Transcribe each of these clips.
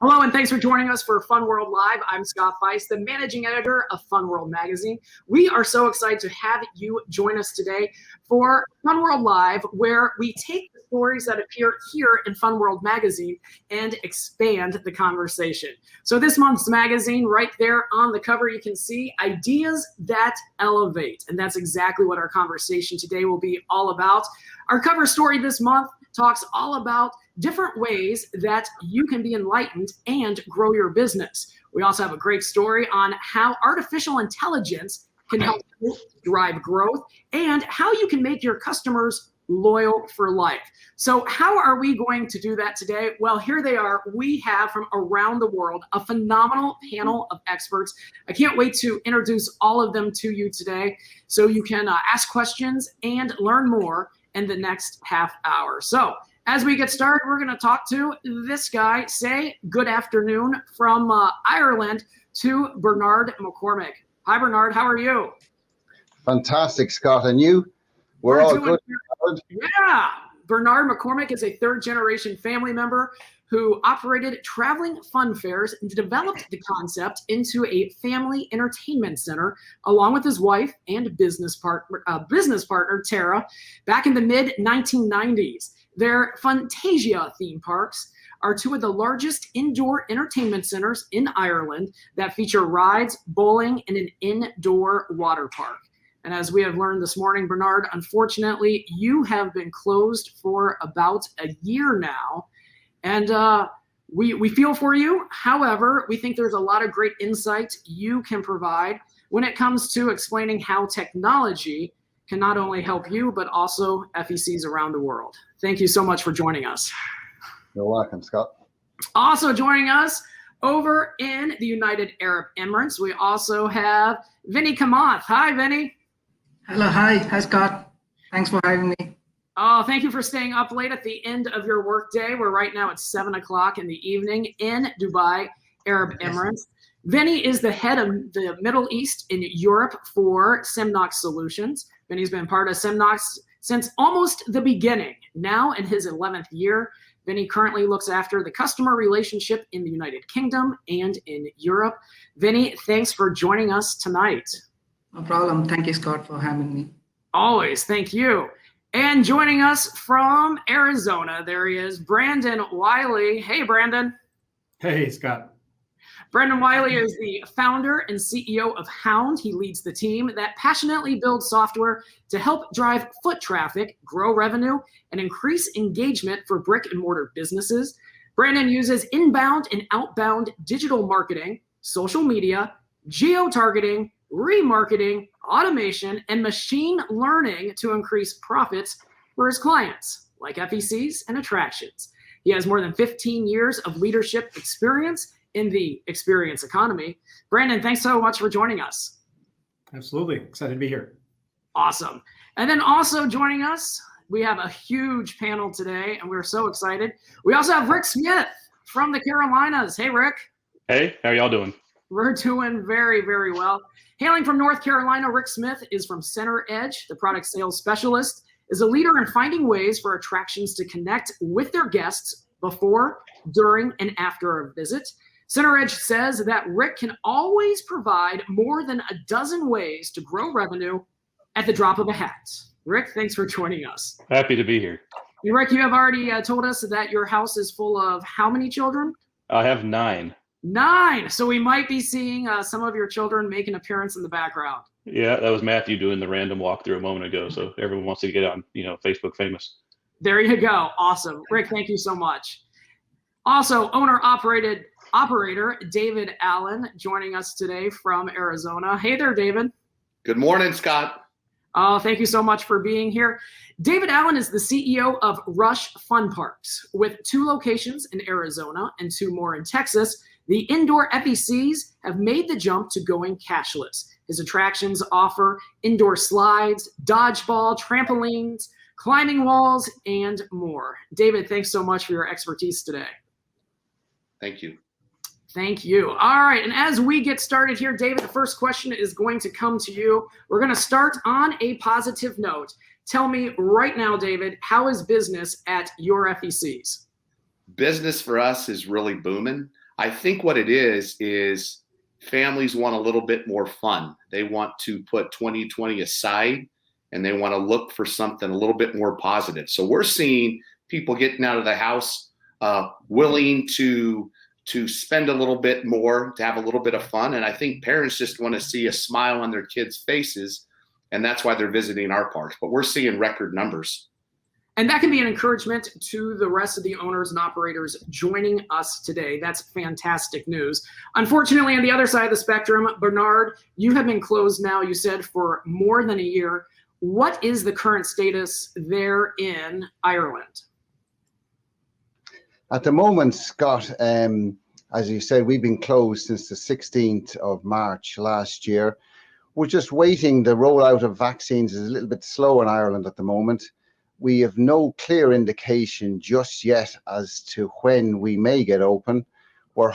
Hello, and thanks for joining us for Funworld Live. I'm Scott Feist, the managing editor of Funworld magazine. We are so excited to have you join us today for Funworld Live, where we take the stories that appear here in Funworld magazine and expand the conversation. So this month's magazine, right there on the cover, you can see Ideas That Elevate. And that's exactly what our conversation today will be all about. Our cover story this month talks all about different ways that you can be enlightened and grow your business. We also have a great story on how artificial intelligence can help you drive growth and how you can make your customers loyal for life. So how are we going to do that today? Well, here they are. We have from around the world a phenomenal panel of experts. I can't wait to introduce all of them to you today so you can ask questions and learn more in the next half hour. So as we get started, we're going to talk to this guy. Say good afternoon from Ireland to Bernard McCormick. Hi, Bernard. How are you? Fantastic, Scott. And you? We're all good. Yeah. Bernard McCormick is a third-generation family member who operated traveling fun fairs and developed the concept into a family entertainment center, along with his wife and business partner, Tara, back in the mid-1990s. Their Fantasia theme parks are two of the largest indoor entertainment centers in Ireland that feature rides, bowling, and an indoor water park. And as we have learned this morning, Bernard, unfortunately, you have been closed for about a year now. And we feel for you. However, we think there's a lot of great insight you can provide when it comes to explaining how technology can not only help you, but also FECs around the world. Thank you so much for joining us. You're welcome, Scott. Also joining us over in the United Arab Emirates, we also have Vinny Kamath. Hi, Vinny. Hello, hi, Scott. Thanks for having me. Oh, thank you for staying up late at the end of your workday. We're right now at 7 o'clock in the evening in Dubai, Arab Emirates. Vinny is the head of the Middle East in Europe for Semnox Solutions. Vinny's been part of Semnox since almost the beginning. Now in his 11th year, Vinny currently looks after the customer relationship in the United Kingdom and in Europe. Vinny, thanks for joining us tonight. No problem. Thank you, Scott, for having me. Always. Thank you. And joining us from Arizona, there he is, Brandon Wiley. Hey, Brandon. Hey, Scott. Brandon Wiley is the founder and CEO of Hound. He leads the team that passionately builds software to help drive foot traffic, grow revenue, and increase engagement for brick and mortar businesses. Brandon uses inbound and outbound digital marketing, social media, geo-targeting, remarketing, automation, and machine learning to increase profits for his clients, like FECs and attractions. He has more than 15 years of leadership experience in the experience economy. Brandon, thanks so much for joining us. Absolutely. Excited to be here. Awesome. And then also joining us, we have a huge panel today, and we're so excited. We also have Rick Smith from the Carolinas. Hey, Rick. Hey, how are y'all doing? We're doing very, very well. Hailing from North Carolina, Rick Smith is from Center Edge, the product sales specialist, is a leader in finding ways for attractions to connect with their guests before, during, and after a visit. Center Edge says that Rick can always provide more than a dozen ways to grow revenue at the drop of a hat. Rick, thanks for joining us. Happy to be here. And Rick, you have already told us that your house is full of how many children? I have 9. 9. So we might be seeing some of your children make an appearance in the background. Yeah, that was Matthew doing the random walkthrough a moment ago. So everyone wants to get on, Facebook famous. There you go. Awesome. Rick, thank you so much. Also, operator David Allen joining us today from Arizona. Hey there, David. Good morning, Scott. Oh, thank you so much for being here. David Allen is the CEO of Rush Fun Parks. With 2 locations in Arizona and 2 more in Texas, the indoor FECs have made the jump to going cashless. His attractions offer indoor slides, dodgeball, trampolines, climbing walls, and more. David, thanks so much for your expertise today. Thank you. Thank you. All right, and as we get started here, David, the first question is going to come to you. We're going to start on a positive note. Tell me right now, David, how is business at your FECs? business for us is really booming. I think what it is families want a little bit more fun. They want to put 2020 aside and they want to look for something a little bit more positive. So we're seeing people getting out of the house, willing to spend a little bit more, to have a little bit of fun. And I think parents just want to see a smile on their kids' faces. And that's why they're visiting our parks. But we're seeing record numbers. And that can be an encouragement to the rest of the owners and operators joining us today. That's fantastic news. Unfortunately, on the other side of the spectrum, Bernard, you have been closed now, you said, for more than a year. What is the current status there in Ireland? At the moment, Scott, as you said, we've been closed since the 16th of March last year. We're just waiting. The rollout of vaccines is a little bit slow in Ireland at the moment. We have no clear indication just yet as to when we may get open. We're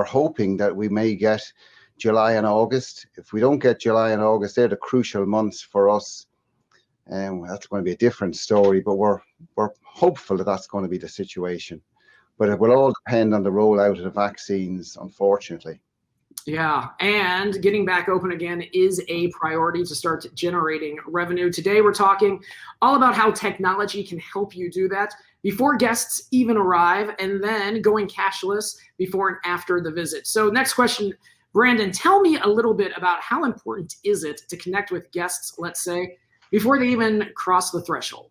hoping that we may get July and August. If we don't get July and August, they're the crucial months for us. And that's going to be a different story, but we're hopeful that that's going to be the situation. But it will all depend on the rollout of the vaccines, unfortunately. Yeah, and getting back open again is a priority to start generating revenue. Today, we're talking all about how technology can help you do that before guests even arrive, and then going cashless before and after the visit. So next question, Brandon, tell me a little bit about how important is it to connect with guests, let's say, before they even cross the threshold?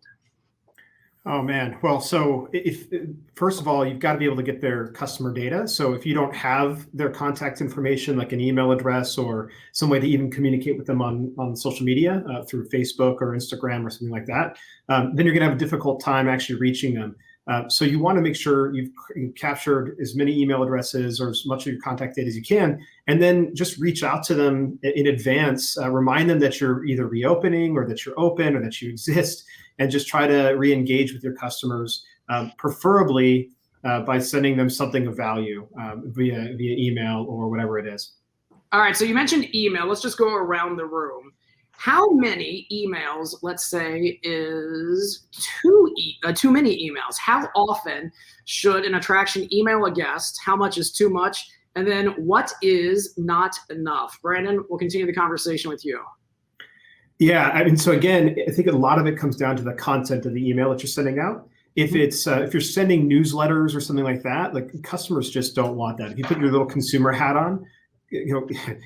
Oh man. Well, so if first of all, you've got to be able to get their customer data. So if you don't have their contact information, like an email address or some way to even communicate with them on social media through Facebook or Instagram or something like that, then you're going to have a difficult time actually reaching them. So you want to make sure you've captured as many email addresses or as much of your contact data as you can, and then just reach out to them in advance, remind them that you're either reopening or that you're open or that you exist, and just try to re-engage with your customers, preferably by sending them something of value via email or whatever it is. All right, so you mentioned email. Let's just go around the room. How many emails, let's say, is too many emails? How often should an attraction email a guest? How much is too much? And then what is not enough? Brandon, we'll continue the conversation with you. Yeah, I mean, so again, I think a lot of it comes down to the content of the email that you're sending out. If it's if you're sending newsletters or something like that, like customers just don't want that. If you put your little consumer hat on,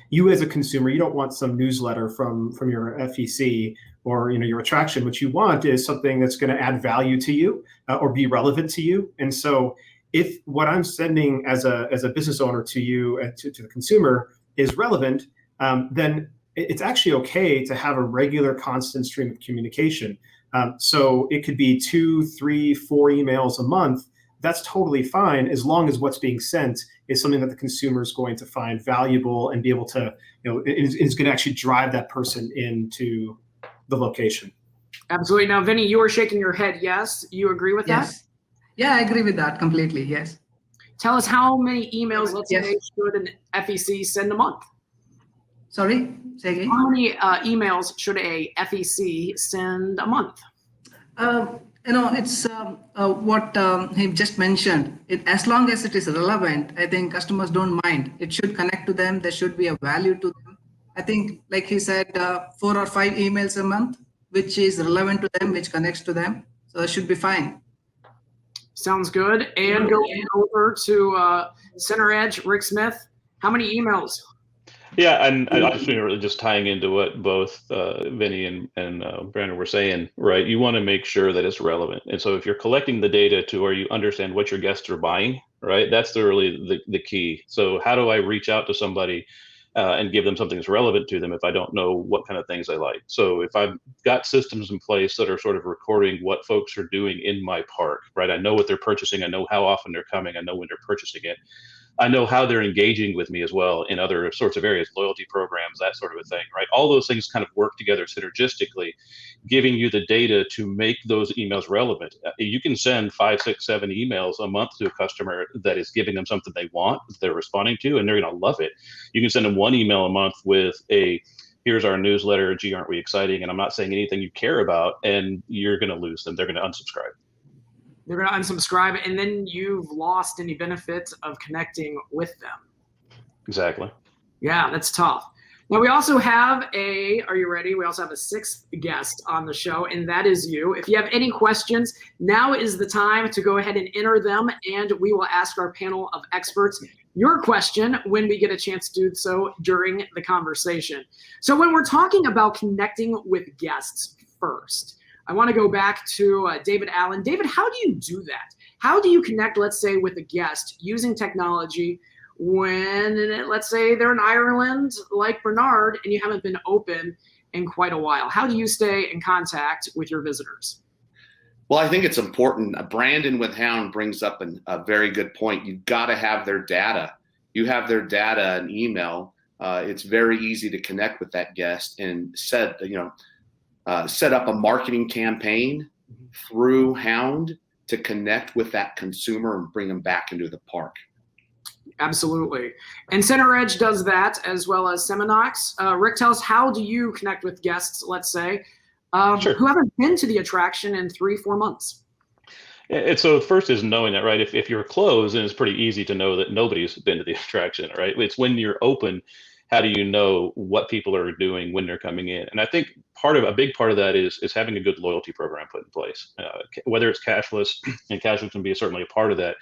you as a consumer, you don't want some newsletter from your FEC or your attraction. What you want is something that's going to add value to you or be relevant to you. And so, if what I'm sending as a business owner to you to the consumer is relevant, then it's actually okay to have a regular, constant stream of communication. So it could be 2, 3, 4 emails a month. That's totally fine as long as what's being sent is something that the consumer is going to find valuable and be able to, is going to actually drive that person into the location. Absolutely. Now, Vinny, you were shaking your head. Yes, you agree with that? Yeah, I agree with that completely. Yes. Tell us how many emails, let's Yes. say, should an FEC send a month? Sorry, say again. How many emails should a FEC send a month? It's what he just mentioned. As long as it is relevant, I think customers don't mind. It should connect to them. There should be a value to them. I think, like he said, 4 or 5 emails a month, which is relevant to them, which connects to them. So it should be fine. Sounds good. And going over to Center Edge, Rick Smith, how many emails? Yeah, and I just really just tying into what both Vinny and Brandon were saying, right? You want to make sure that it's relevant. And so if you're collecting the data to where you understand what your guests are buying, right? That's really the key. So how do I reach out to somebody and give them something that's relevant to them if I don't know what kind of things they like? So if I've got systems in place that are sort of recording what folks are doing in my park, right? I know what they're purchasing. I know how often they're coming. I know when they're purchasing it. I know how they're engaging with me as well in other sorts of areas, loyalty programs, that sort of a thing, right? All those things kind of work together synergistically, giving you the data to make those emails relevant. You can send 5, 6, 7 emails a month to a customer that is giving them something they want, that they're responding to, and they're going to love it. You can send them 1 email a month with here's our newsletter, gee, aren't we exciting? And I'm not saying anything you care about, and you're going to lose them. They're going to unsubscribe. They're going to unsubscribe, and then you've lost any benefit of connecting with them. Exactly. Yeah, that's tough. Now we also have are you ready? We also have a 6th guest on the show, and that is you. If you have any questions, now is the time to go ahead and enter them, and we will ask our panel of experts your question when we get a chance to do so during the conversation. So when we're talking about connecting with guests first, I want to go back to David Allen. David, how do you do that? How do you connect, let's say, with a guest using technology when, let's say, they're in Ireland, like Bernard, and you haven't been open in quite a while? How do you stay in contact with your visitors? Well, I think it's important. Brandon with Hound brings up a very good point. You've got to have their data. You have their data and email. It's very easy to connect with that guest and set up a marketing campaign through Hound to connect with that consumer and bring them back into the park. Absolutely. And Center Edge does that, as well as Seminox. Rick, tell us, how do you connect with guests, let's say, Sure. who haven't been to the attraction in 3-4 months? And so first is knowing that, right? If you're closed, then it's pretty easy to know that nobody's been to the attraction, right? It's when you're open, how do you know what people are doing when they're coming in? And I think a big part of that is having a good loyalty program put in place, whether it's cashless, and cashless can be certainly a part of that.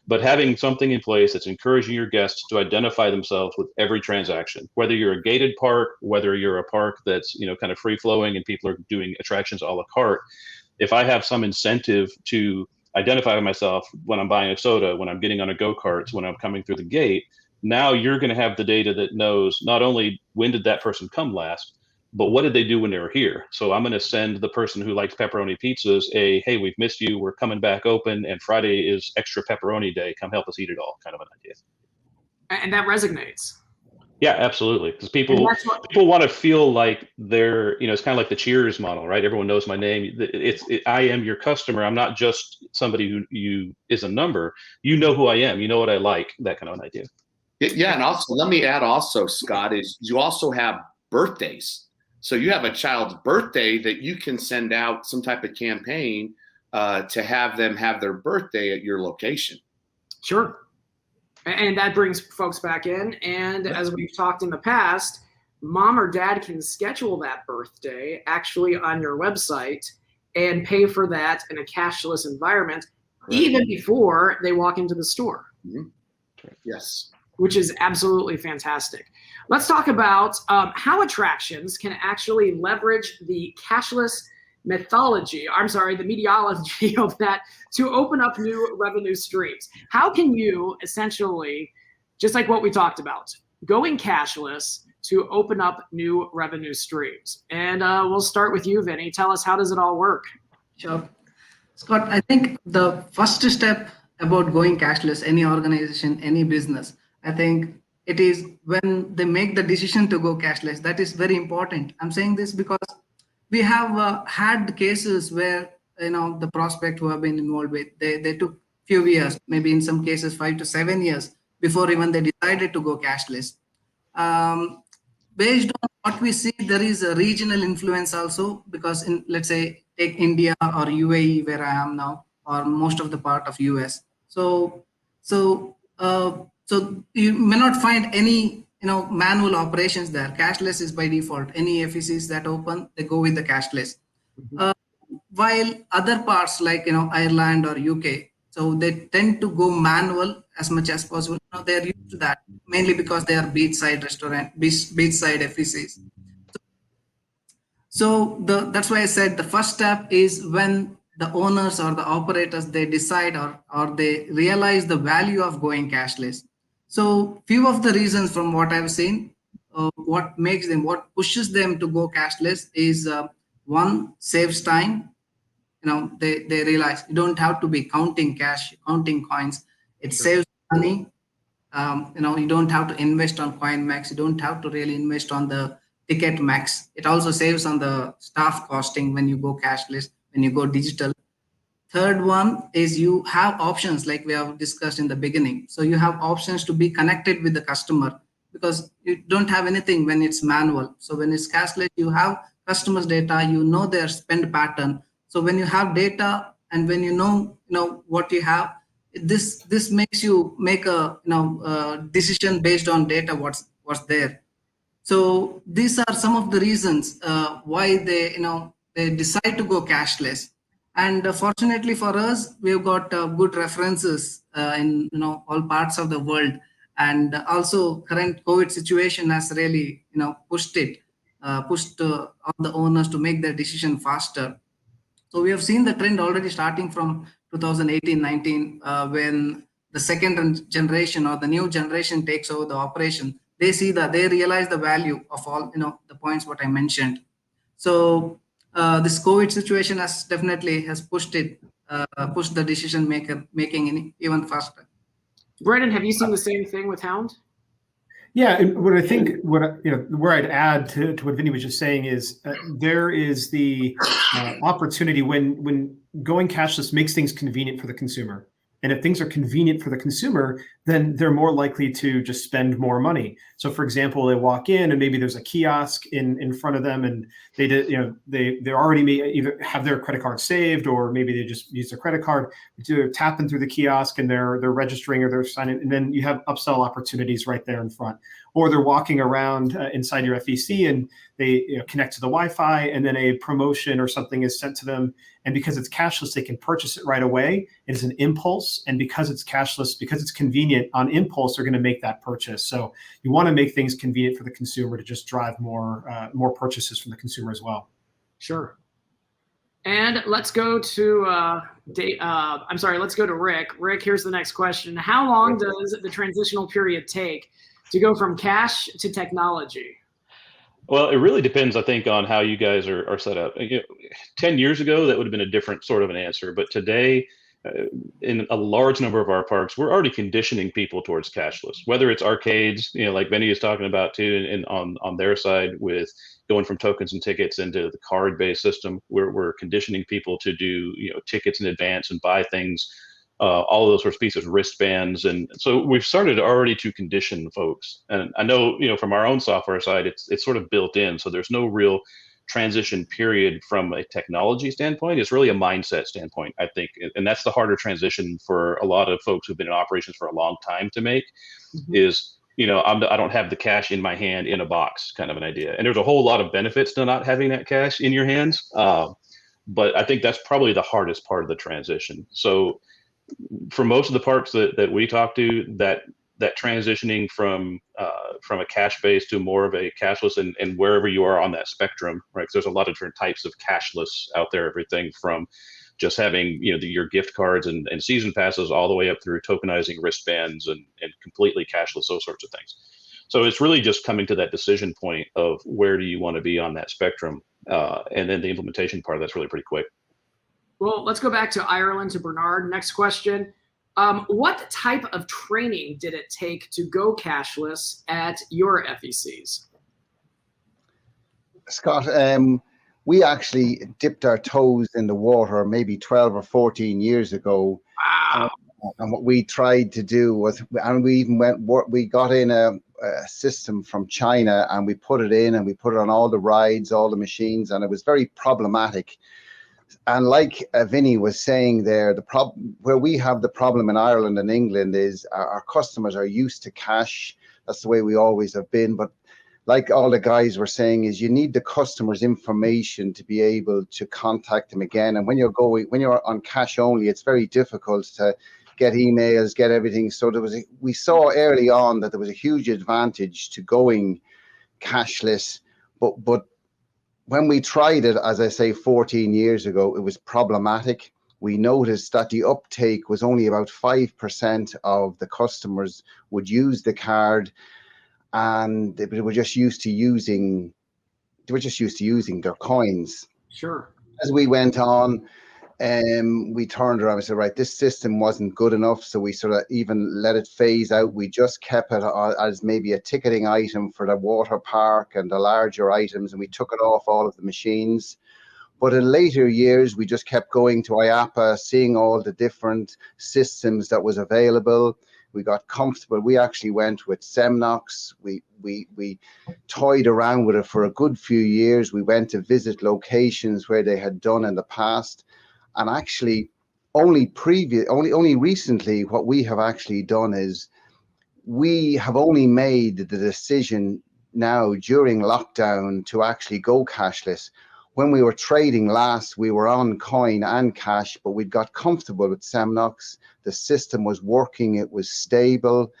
But having something in place that's encouraging your guests to identify themselves with every transaction, whether you're a gated park, whether you're a park that's, kind of free flowing and people are doing attractions a la carte. If I have some incentive to identify myself when I'm buying a soda, when I'm getting on a go-kart, when I'm coming through the gate, now you're going to have the data that knows not only when did that person come last, but what did they do when they were here? So I'm going to send the person who likes pepperoni pizzas hey, we've missed you. We're coming back open, and Friday is extra pepperoni day. Come help us eat it all, kind of an idea. And that resonates. Yeah, absolutely. Because people want to feel like they're, it's kind of like the Cheers model, right? Everyone knows my name. I am your customer. I'm not just somebody who is a number. You know who I am. You know what I like. That kind of an idea. Yeah, and also let me add also, Scott, is you also have birthdays. So you have a child's birthday that you can send out some type of campaign to have them have their birthday at your location. Sure. And that brings folks back in. And as we've talked in the past, mom or dad can schedule that birthday actually on your website and pay for that in a cashless environment, even before they walk into the store. Mm-hmm. Yes. Which is absolutely fantastic. Let's talk about how attractions can actually leverage the cashless methodology, the methodology of that to open up new revenue streams. How can you essentially, just like what we talked about, going cashless to open up new revenue streams? And we'll start with you, Vinny. Tell us, how does it all work? Sure. Scott, I think the first step about going cashless, any organization, any business, I think it is when they make the decision to go cashless. That is very important. I'm saying this because we have had cases where the prospect who have been involved with, they took few years, maybe in some cases 5 to 7 years before even they decided to go cashless. Based on what we see, there is a regional influence also, because let's say take India or UAE where I am now, or most of the part of US. So you may not find any manual operations there. Cashless is by default. Any FECs that open, they go with the cashless. While other parts like Ireland or UK, so they tend to go manual as much as possible. They're used to that mainly because they are beachside restaurant, beachside FECs. So that's why I said the first step is when the owners or the operators, they decide or they realize the value of going cashless. So few of the reasons from what I've seen, what pushes them to go cashless is one, saves time. They realize you don't have to be counting cash, counting coins. It saves money. You don't have to invest on CoinMax. You don't have to really invest on the Ticket Max. It also saves on the staff costing when you go cashless, when you go digital. Third one is you have options like we have discussed in the beginning. So you have options to be connected with the customer because you don't have anything when it's manual. So when it's cashless, you have customers' data, their spend pattern. So when you have data and when you know what you have. This makes you make a decision based on data what's there. So these are some of the reasons why they decide to go cashless. And fortunately for us, we've got good references in all parts of the world. And also current COVID situation has really pushed all the owners to make their decision faster. So we have seen the trend already starting from 2018-19 when the second generation or the new generation takes over the operation. They realize the value of all the points what I mentioned. So this COVID situation has definitely pushed the decision making even faster. Brandon, have you seen the same thing with Hound? Yeah, and what I think, where I'd add to what Vinny was just saying is there is the opportunity when going cashless makes things convenient for the consumer. And if things are convenient for the consumer, then they're more likely to just spend more money. So, for example, they walk in and maybe there's a kiosk in front of them, and they already may either have their credit card saved, or maybe they just use their credit card. They're tapping through the kiosk and they're registering or they're signing, and then you have upsell opportunities right there in front. Or they're walking around inside your FEC and they connect to the Wi-Fi, and then a promotion or something is sent to them. And because it's cashless, they can purchase it right away. It's an impulse. And because it's cashless, because it's convenient, on impulse, they're going to make that purchase. So you want to make things convenient for the consumer to just drive more purchases from the consumer as well. Sure. And let's go to let's go to Rick. Rick, here's the next question. How long does the transitional period take to go from cash to technology? Well, it really depends, I think, on how you guys are set up. 10 years ago, that would have been a different sort of an answer. But today, in a large number of our parks, we're already conditioning people towards cashless, whether it's arcades, like Benny is talking about too, and on their side with going from tokens and tickets into the card-based system, we're conditioning people to do tickets in advance and buy things, all of those sorts of pieces, wristbands. And so we've started already to condition folks. And I know, from our own software side, it's sort of built in. So there's no real transition period from a technology standpoint. It's really a mindset standpoint, I think. And that's the harder transition for a lot of folks who've been in operations for a long time to make, is, I don't have the cash in my hand in a box kind of an idea. And there's a whole lot of benefits to not having that cash in your hands. But I think that's probably the hardest part of the transition. So for most of the parks that we talk to, that transitioning from a cash base to more of a cashless, and wherever you are on that spectrum, right? Because there's a lot of different types of cashless out there, everything from just having your gift cards and season passes all the way up through tokenizing wristbands and completely cashless, those sorts of things. So it's really just coming to that decision point of where do you want to be on that spectrum, and then the implementation part of that's really pretty quick. Well, let's go back to Ireland, to Bernard. Next question. What type of training did it take to go cashless at your FECs? Scott, we actually dipped our toes in the water maybe 12 or 14 years ago. Wow. And what we tried to do was, and we got in a system from China, and we put it in, and we put it on all the rides, all the machines, and it was very problematic. And like Vinny was saying there, where we have the problem in Ireland and England is our customers are used to cash. That's the way we always have been. But like all the guys were saying, is you need the customer's information to be able to contact them again. And when you're on cash only, it's very difficult to get emails, get everything. So we saw early on that there was a huge advantage to going cashless, but when we tried it, as I say, 14 years ago, it was problematic. We noticed that the uptake was only about 5% of the customers would use the card, and they were just used to using their coins. Sure. As we went on, we turned around and said, right, this system wasn't good enough, so we sort of even let it phase out. We just kept it as maybe a ticketing item for the water park and the larger items, and we took it off all of the machines. But in later years, we just kept going to IAPA, seeing all the different systems that was available. We got comfortable. We actually went with Semnox. We toyed around with it for a good few years. We went to visit locations where they had done in the past. And actually, only recently, what we have actually done is we have only made the decision now during lockdown to actually go cashless. When we were trading last, we were on coin and cash, but we got comfortable with Semnox. The system was working, it was stable.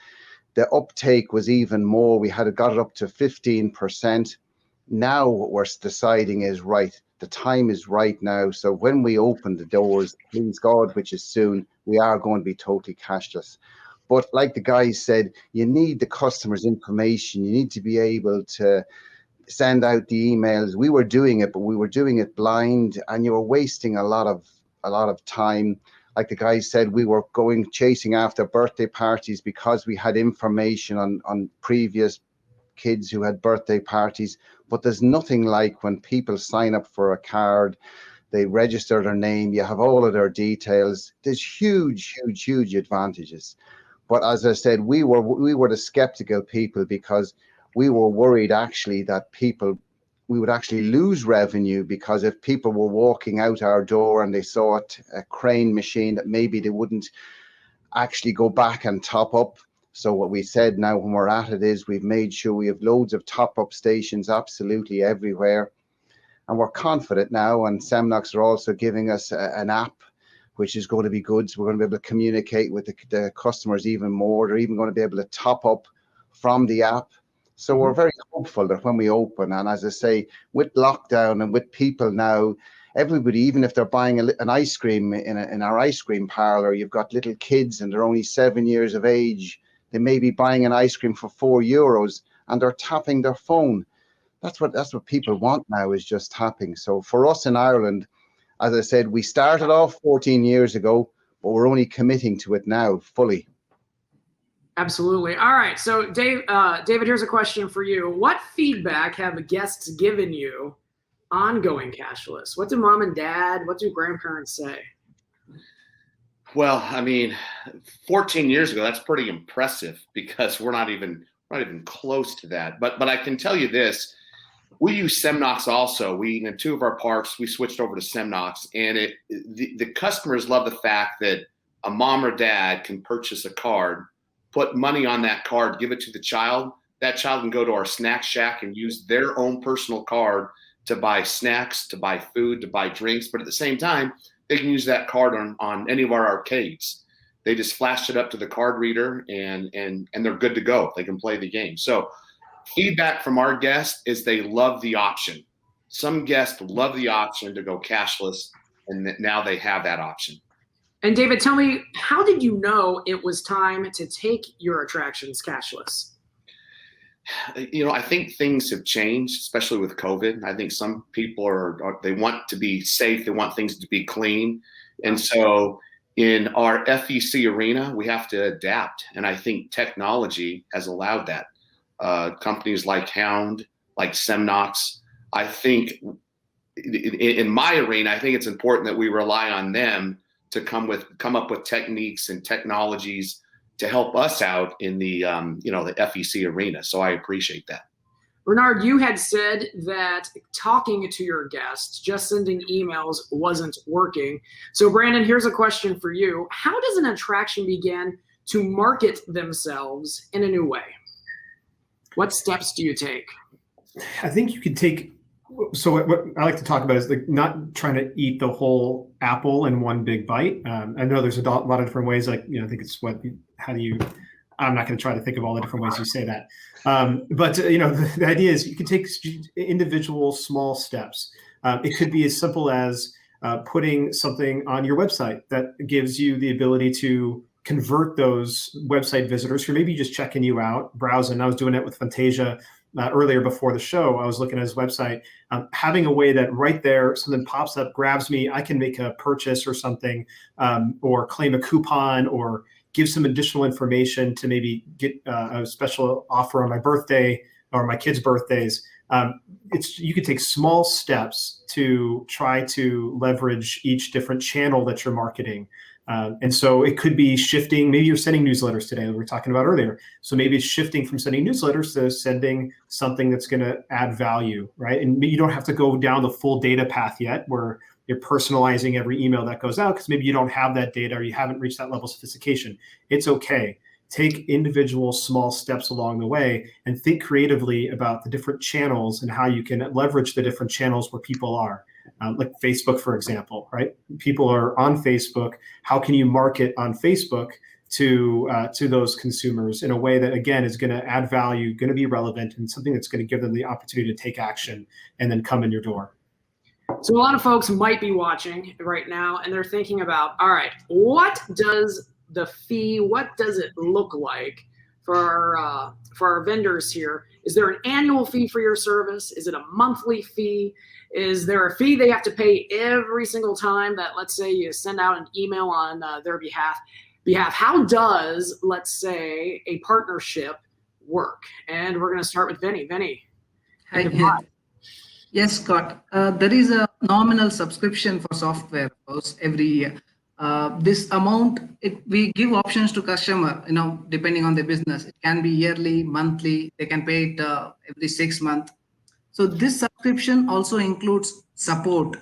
The uptake was even more. We had got it up to 15%. Now what we're deciding is, right, the time is right now. So when we open the doors, please God, which is soon, we are going to be totally cashless. But like the guys said, you need the customer's information. You need to be able to send out the emails. We were doing it, but we were doing it blind, and you were wasting a lot of time. Like the guys said, we were chasing after birthday parties because we had information on previous kids who had birthday parties. But there's nothing like when people sign up for a card, they register their name, you have all of their details. There's huge advantages. But as I said, we were the skeptical people, because we were worried actually that we would actually lose revenue, because if people were walking out our door and they saw a crane machine, that maybe they wouldn't actually go back and top up. So what we said now when we're at it is we've made sure we have loads of top-up stations absolutely everywhere. And we're confident now, and Semnox are also giving us an app, which is going to be good. So we're going to be able to communicate with the customers even more. They're even going to be able to top up from the app. So we're very hopeful that when we open, and as I say, with lockdown and with people now, everybody, even if they're buying an ice cream in our ice cream parlor, you've got little kids and they're only 7 years of age. They may be buying an ice cream for €4 and they're tapping their phone. That's what people want now, is just tapping. So for us in Ireland, as I said, we started off 14 years ago, but we're only committing to it now fully. Absolutely. All right. So David, here's a question for you. What feedback have guests given you on going cashless? What do mom and dad, what do grandparents say? Well, I mean, 14 years ago, that's pretty impressive, because we're not even close to that. But I can tell you this, we use Semnox also. In 2 of our parks, we switched over to Semnox, and the customers love the fact that a mom or dad can purchase a card, put money on that card, give it to the child. That child can go to our snack shack and use their own personal card to buy snacks, to buy food, to buy drinks. But at the same time, they can use that card on any of our arcades. They just flash it up to the card reader and they're good to go. They can play the game. So feedback from our guests is they love the option. Some guests love the option to go cashless, and now they have that option. And David, tell me, how did you know it was time to take your attractions cashless? I think things have changed, especially with COVID. I think some people they want to be safe. They want things to be clean. And so in our FEC arena, we have to adapt. And I think technology has allowed that. Companies like Hound, like Semnox, I think in my arena, I think it's important that we rely on them to come up with techniques and technologies to help us out in the the FEC arena. So I appreciate that. Bernard, you had said that talking to your guests, just sending emails, wasn't working. So Brandon, here's a question for you. How does an attraction begin to market themselves in a new way? What steps do you take? I think you could take, so what I like to talk about is not trying to eat the whole apple in one big bite. I know there's a lot of different ways, I think it's I'm not going to try to think of all the different ways you say that. But the idea is you can take individual small steps. It could be as simple as putting something on your website that gives you the ability to convert those website visitors who maybe just checking you out, browsing. I was doing it with Fantasia earlier before the show. I was looking at his website, having a way that right there, something pops up, grabs me, I can make a purchase or something, or claim a coupon, or give some additional information to maybe get a special offer on my birthday or my kids' birthdays. You could take small steps to try to leverage each different channel that you're marketing. And so it could be shifting. Maybe you're sending newsletters today, we were talking about earlier. So maybe it's shifting from sending newsletters to sending something that's going to add value, right? And you don't have to go down the full data path yet, where you're personalizing every email that goes out because maybe you don't have that data or you haven't reached that level of sophistication. It's okay. Take individual small steps along the way and think creatively about the different channels and how you can leverage the different channels where people are. Like Facebook, for example, right? People are on Facebook. How can you market on Facebook to those consumers in a way that, again, is going to add value, going to be relevant, and something that's going to give them the opportunity to take action and then come in your door? So a lot of folks might be watching right now and they're thinking about, all right, what does the fee, what does it look like for our vendors here? Is there an annual fee for your service? Is it a monthly fee? Is there a fee they have to pay every single time that, let's say, you send out an email on their behalf? How does, let's say, a partnership work? And we're going to start with Vinny. Vinny. Hi. Yes, Scott. There is a nominal subscription for software every year. This amount, we give options to customer, depending on the business. It can be yearly, monthly. They can pay it every 6 months. So this subscription also includes support,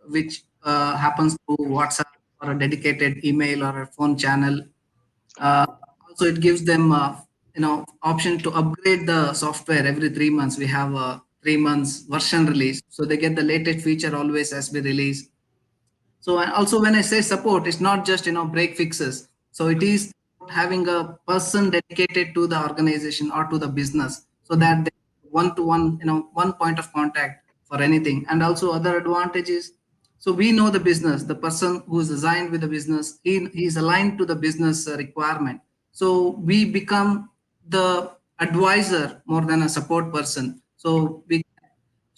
which happens through WhatsApp or a dedicated email or a phone channel. Also, it gives them, option to upgrade the software every 3 months. We have a 3 months version release, so they get the latest feature always as we release. So, and also when I say support, it's not just break fixes. So it is having a person dedicated to the organization or to the business, so that they one-to-one, one point of contact for anything. And also other advantages. So we know the business, the person who is assigned with the business, he is aligned to the business requirement. So we become the advisor more than a support person. So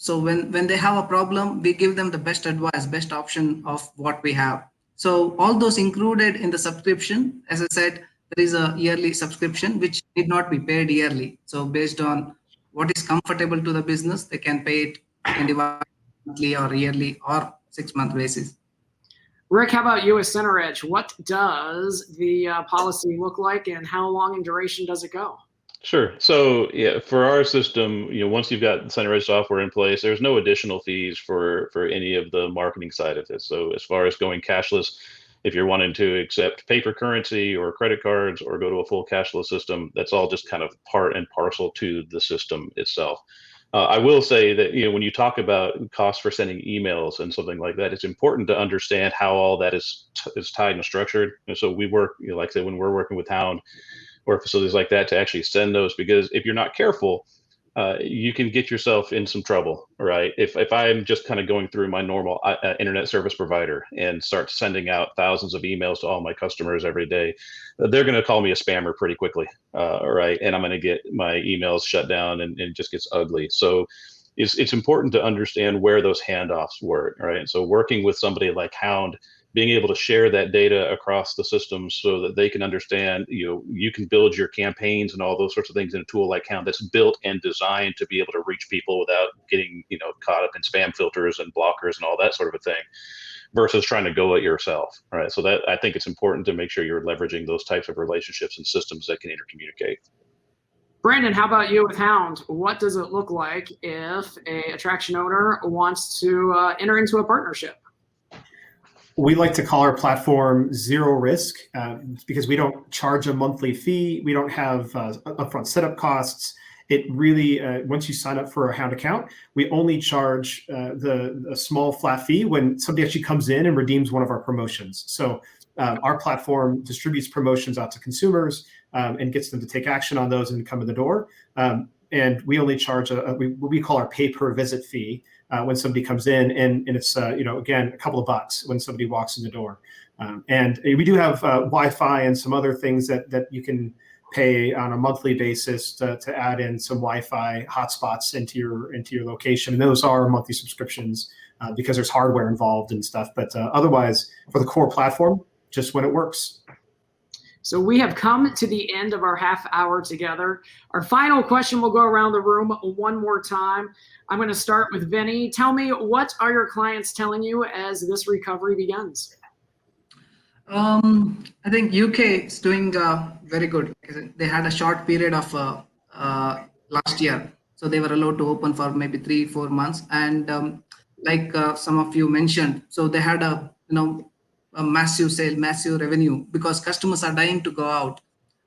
when they have a problem, we give them the best advice, best option of what we have. So all those included in the subscription. As I said, there is a yearly subscription which need not be paid yearly. So based on what is comfortable to the business, they can pay it monthly or yearly or 6-month basis. Rick, how about you as Center Edge? What does the policy look like, and how long in duration does it go? Sure. So yeah, for our system, once you've got Center Edge software in place, there's no additional fees for any of the marketing side of it. So as far as going cashless, if you're wanting to accept paper currency or credit cards or go to a full cashless system, that's all just kind of part and parcel to the system itself. I will say that when you talk about costs for sending emails and something like that, it's important to understand how all that is tied and structured. And so we work, like I said, when we're working with Hound or facilities like that, to actually send those, because if you're not careful, you can get yourself in some trouble, right? If I'm just kind of going through my normal internet service provider and start sending out thousands of emails to all my customers every day, they're going to call me a spammer pretty quickly, right? And I'm going to get my emails shut down, and it just gets ugly. So it's important to understand where those handoffs work, right? So working with somebody like Hound, being able to share that data across the system so that they can understand, you can build your campaigns and all those sorts of things in a tool like Hound that's built and designed to be able to reach people without getting, caught up in spam filters and blockers and all that sort of a thing, versus trying to go it yourself, right? So that, I think it's important to make sure you're leveraging those types of relationships and systems that can intercommunicate. Brandon, how about you with Hound? What does it look like if a attraction owner wants to enter into a partnership? We like to call our platform zero risk because we don't charge a monthly fee. We don't have upfront setup costs. It really, once you sign up for a Hound account, we only charge a small flat fee when somebody actually comes in and redeems one of our promotions. So our platform distributes promotions out to consumers and gets them to take action on those and come in the door. And we only charge what we call our pay per visit fee when somebody comes in, and it's again, a couple of bucks when somebody walks in the door. And we do have Wi-Fi and some other things that you can pay on a monthly basis to add in some Wi-Fi hotspots into your location. And those are monthly subscriptions because there's hardware involved and stuff. But otherwise, for the core platform, just when it works. So we have come to the end of our half hour together. Our final question will go around the room one more time. I'm going to start with Vinny. Tell me, what are your clients telling you as this recovery begins? I think UK is doing very good. They had a short period of last year, so they were allowed to open for maybe 3-4 months. And like some of you mentioned. So they had a massive sale, massive revenue because customers are dying to go out.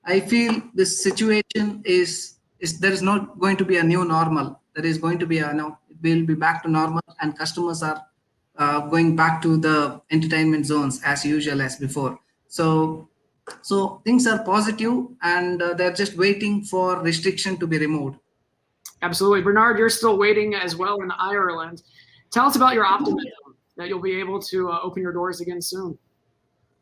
I feel this situation is there is not going to be a new normal. There is going to be we'll be back to normal, and customers are going back to the entertainment zones as usual as before. So things are positive, and they're just waiting for restriction to be removed. Absolutely. Bernard, you're still waiting as well in Ireland. Tell us about your optimism that you'll be able to open your doors again soon.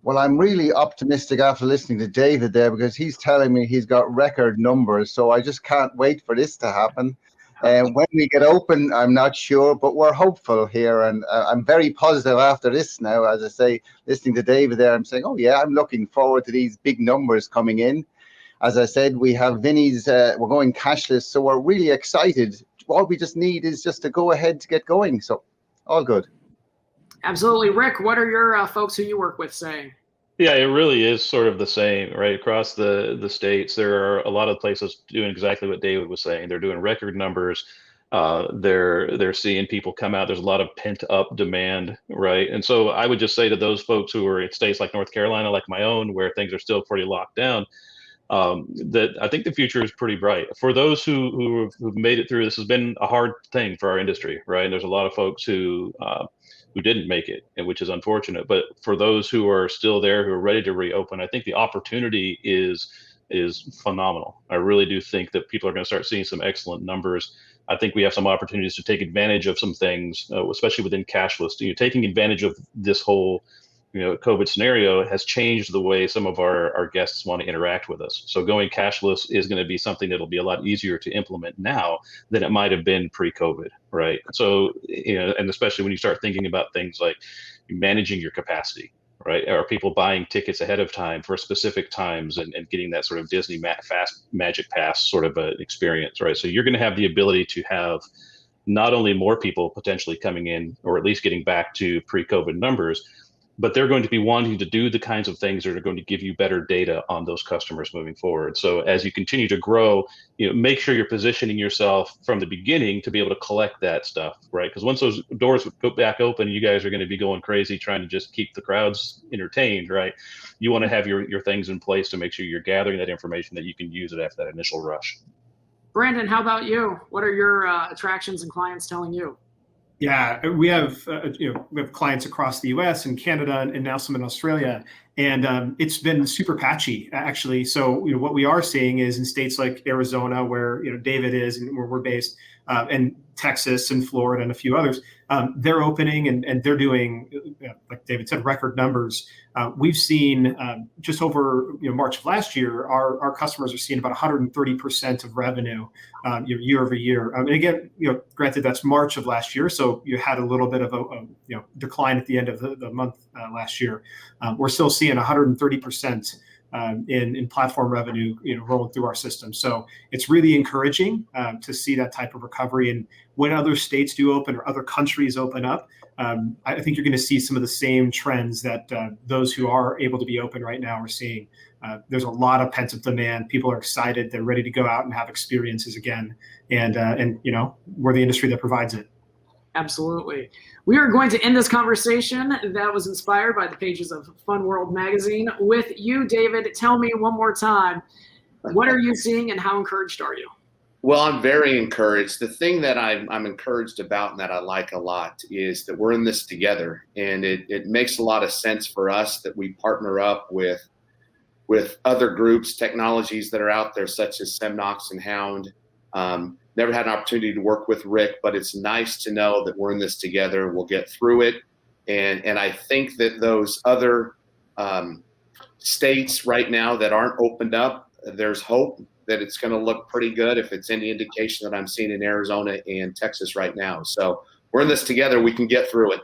Well, I'm really optimistic after listening to David there, because he's telling me he's got record numbers. So I just can't wait for this to happen. And when we get open, I'm not sure, but we're hopeful here. And I'm very positive after this now. As I say, listening to David there, I'm saying, oh, yeah, I'm looking forward to these big numbers coming in. As I said, we have Vinny's, we're going cashless. So we're really excited. All we just need is just to go ahead to get going. So all good. Absolutely. Rick, what are your folks who you work with saying? Yeah, it really is sort of the same, right? Across the states, there are a lot of places doing exactly what David was saying. They're doing record numbers. They're seeing people come out. There's a lot of pent up demand, right? And so I would just say to those folks who are in states like North Carolina, like my own, where things are still pretty locked down, that I think the future is pretty bright. For those who've made it through, this has been a hard thing for our industry, right? And there's a lot of folks who didn't make it, and which is unfortunate. But for those who are still there, who are ready to reopen, I think the opportunity is phenomenal. I really do think that people are going to start seeing some excellent numbers. I think we have some opportunities to take advantage of some things, especially within cashless. Taking advantage of this whole COVID scenario has changed the way some of our guests want to interact with us. So going cashless is going to be something that'll be a lot easier to implement now than it might have been pre-COVID, right? So, and especially when you start thinking about things like managing your capacity, right? Are people buying tickets ahead of time for specific times and getting that sort of Disney fast Magic Pass sort of an experience, right? So you're going to have the ability to have not only more people potentially coming in, or at least getting back to pre-COVID numbers, but they're going to be wanting to do the kinds of things that are going to give you better data on those customers moving forward. So as you continue to grow, make sure you're positioning yourself from the beginning to be able to collect that stuff, right? Because once those doors go back open, you guys are going to be going crazy trying to just keep the crowds entertained, right? You want to have your things in place to make sure you're gathering that information that you can use it after that initial rush. Brandon, how about you? What are your attractions and clients telling you? Yeah, we have clients across the U.S. and Canada and now some in Australia, and it's been super patchy actually. So what we are seeing is in states like Arizona, where David is and where we're based, and Texas and Florida and a few others, they're opening and they're doing, like David said, record numbers. We've seen just over March of last year, our customers are seeing about 130% of revenue year over year. And again, granted that's March of last year, so you had a little bit of a decline at the end of the month last year. We're still seeing 130% in platform revenue rolling through our system. So it's really encouraging to see that type of recovery. And when other states do open or other countries open up, I think you're going to see some of the same trends that those who are able to be open right now are seeing. There's a lot of pent-up demand. People are excited. They're ready to go out and have experiences again. And we're the industry that provides it. Absolutely. We are going to end this conversation that was inspired by the pages of Funworld magazine with you, David. Tell me one more time, what are you seeing and how encouraged are you? Well, I'm very encouraged. The thing that I'm encouraged about and that I like a lot is that we're in this together, and it makes a lot of sense for us that we partner up with other groups, technologies that are out there, such as Semnox and Hound. Never had an opportunity to work with Rick, but it's nice to know that we're in this together. We'll get through it. And I think that those other states right now that aren't opened up, there's hope that it's going to look pretty good if it's any indication that I'm seeing in Arizona and Texas right now. So we're in this together. We can get through it.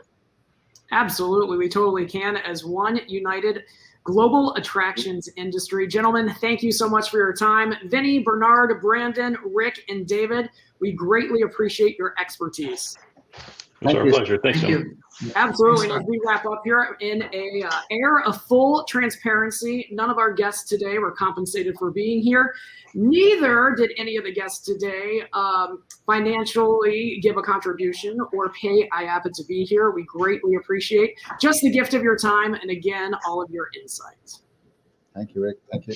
Absolutely. We totally can, as one united global attractions industry. Gentlemen, thank you so much for your time. Vinny, Bernard, Brandon, Rick, and David, we greatly appreciate your expertise. It's our pleasure. Thanks, Thank gentlemen. you. Absolutely. Thanks, And as we wrap up here in a air of full transparency, none of our guests today were compensated for being here. Neither did any of the guests today financially give a contribution or pay IAPA to be here. We greatly appreciate just the gift of your time and, again, all of your insights. Thank you, Rick. Thank you.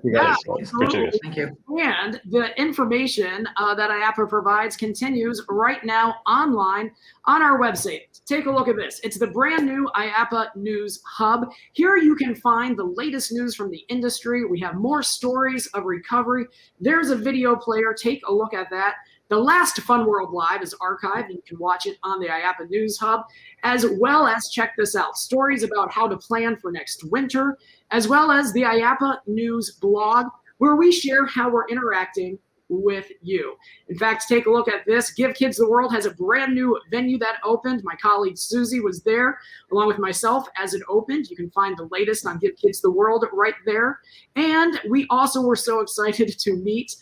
Yeah, Appreciate it. Thank you. and the information that IAPA provides continues right now online on our website. Take a look at this. It's the brand new IAPA News Hub. Here you can find the latest news from the industry. We have more stories of recovery. There's a video player. Take a look at that. The last Funworld Live is archived, and you can watch it on the IAPA News Hub, as well as, check this out, stories about how to plan for next winter, as well as the IAPA News blog, where we share how we're interacting with you. In fact, take a look at this. Give Kids the World has a brand new venue that opened. My colleague Susie was there, along with myself, as it opened. You can find the latest on Give Kids the World right there. And we also were so excited to meet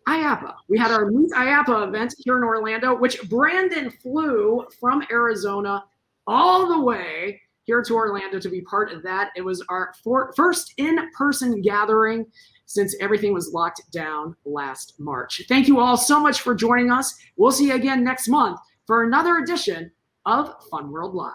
IAPA. We had our Meet IAPA event here in Orlando, which Brandon flew from Arizona all the way here to Orlando to be part of that. It was our first in-person gathering since everything was locked down last March. Thank you all so much for joining us. We'll see you again next month for another edition of Funworld Live.